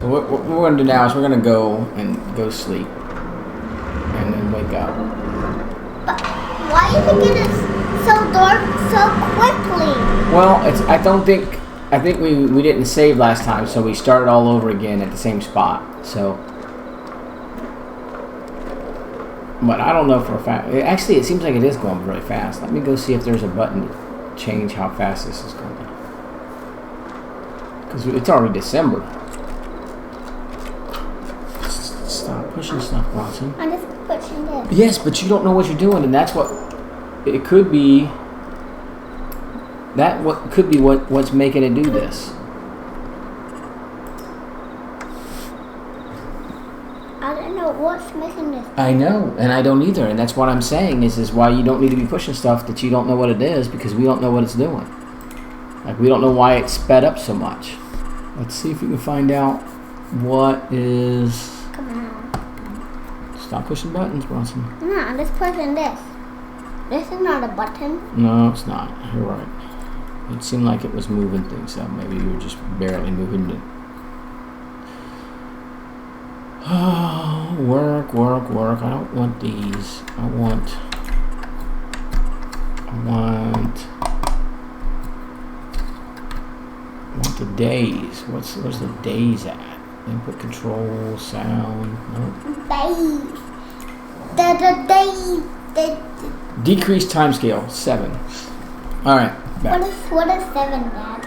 What we're going to do now is we're going to go sleep. And then wake up. But why is it getting so dark so quickly? Well, I think we didn't save last time, so we started all over again at the same spot. So, but I don't know for a fact. Actually, it seems like it is going really fast. Let me go see if there's a button to change how fast this is going. Because it's already December. Stop pushing stuff, Watson. I'm just pushing this. Yes, but you don't know what you're doing, and that's what it could be. What's making it do this. I don't know what's making this. I know, and I don't either, and that's what I'm saying is why you don't need to be pushing stuff that you don't know what it is, because we don't know what it's doing. Like, we don't know why it's sped up so much. Let's see if we can find out what is... Come on. Stop pushing buttons, Bronson. No, I'm just pushing this. This is not a button. No, it's not. You're right. It seemed like it was moving things, so maybe you were just barely moving it. Oh, work. I don't want these. I want the days. Where's the days at? Input control, sound. Nope. Days. The days. Decrease time scale 7. All right. Back. What is 7, Dad?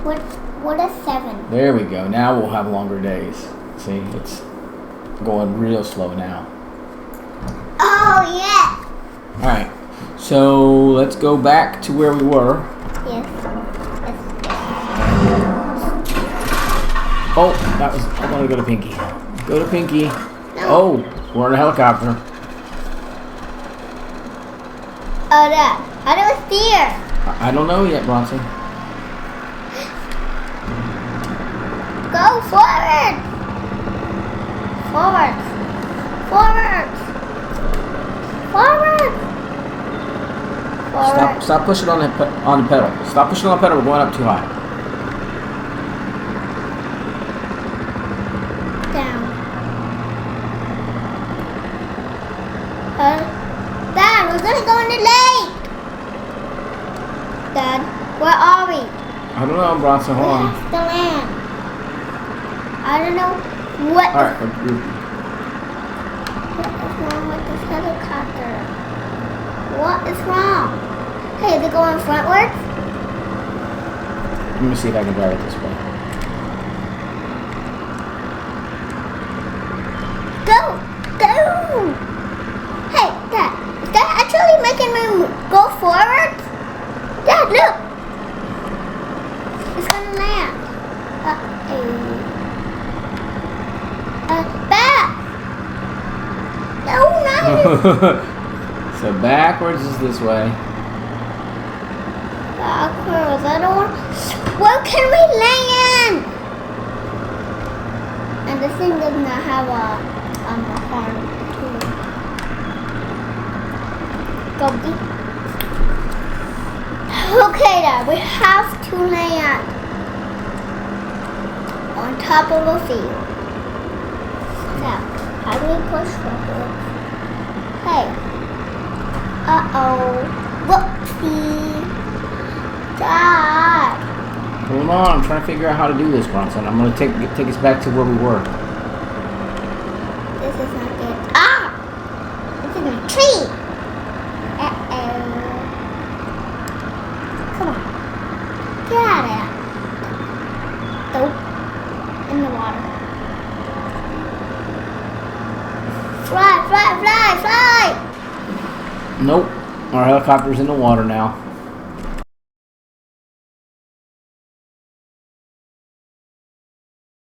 What is 7? There we go. Now we'll have longer days. See, it's going real slow now. Oh yeah. All right. So let's go back to where we were. Yes. Oh, I want to go to Pinky. Go to Pinky. No. Oh, we're in a helicopter. Oh, Dad. How do I steer? I don't know yet, Bronson. Go forward. Forward. Stop pushing on the pedal. Stop pushing on the pedal. We're going up too high. Down. Dad, we're gonna go in the lake. Dad, where are we? I don't know, Bronson. Hold on. Where's the land? I don't know what. All right. What is wrong with this helicopter? What is wrong? Hey, is it going frontwards? Let me see if I can drive it this way. Go! Hey, Dad, is that actually making me go forward? Dad, look! It's gonna land. Back! No, not So backwards is this way. backwards. I don't want. Where can we land? And this thing does not have a horn too. Go deep. Okay, Dad, we have to land on top of a field. Now, how do we push forward? Hey. Uh-oh. Whoopsie. Dad. Hold on, I'm trying to figure out how to do this, Bronson. I'm gonna take us back to where we were. This is not good. Ah! It's in a tree. Uh-oh. Come on. Get out of there. Nope. In the water. Fly! Nope. Our helicopter's in the water now.